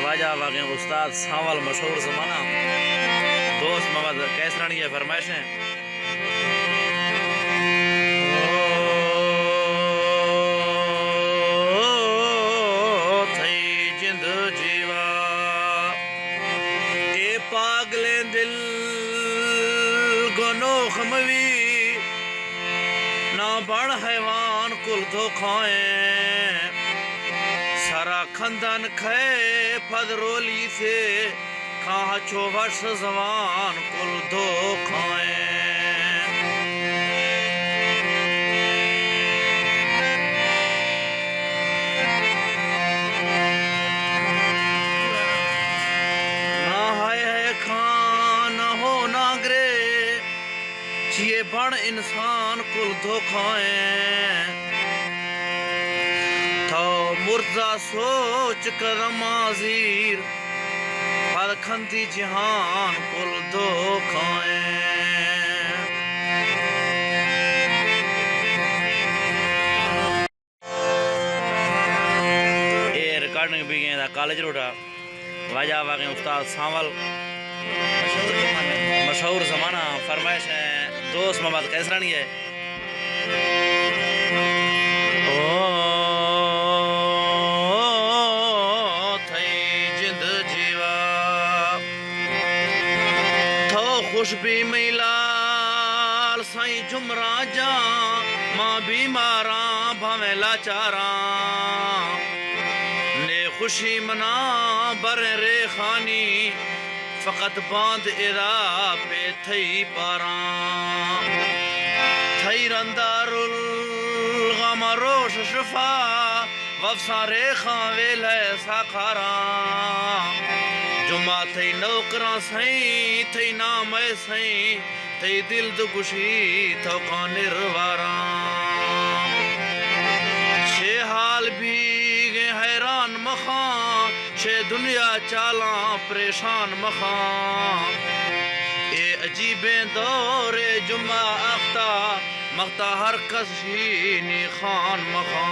वाजा वाक़ई उस्ताद सावल मशहूर ज़माना दोस्त मोहम्मद कैसरानी की फरमाइशें। थई जिंद जीवा ए पागले दिल गनो खमवी ना बण हैवान कुल धोखाए सारा खंदन खे फदरोली से कहा चौवश जवान कुल धोखाए। ना है खान हो ना ग्रे चिए बण इंसान कुल धोखाए तो मुर्दा सोच कदम आजीर पर खंती जहान कुल धोखाए। ये रिकॉर्डिंग भी गए कॉलेज रोटा वाजा वाक़ई उस्ताद सावल मशहूर ज़माना फरमाइश है दोस्त मोहम्मद कैसरानी है। खुशबी मिलाल साई जुमरा जा मां बीमारा भावे लाचारा ने खुशी मना बर रे खानी फकत बांध इरा पे थई पारा थई रंदारुल गमरोश शफा वफसा रे खावेल साखारा जुमा थई नौकरा सही थई नाम सही थई दिल दुखुशी थोका निर्वारा शे हाल भी गे हैरान मखा शे दुनिया चाला परेशान मखा ए अजीबे दौरे जुमा अख्ता मख्ता हर कसी नी खान मखा।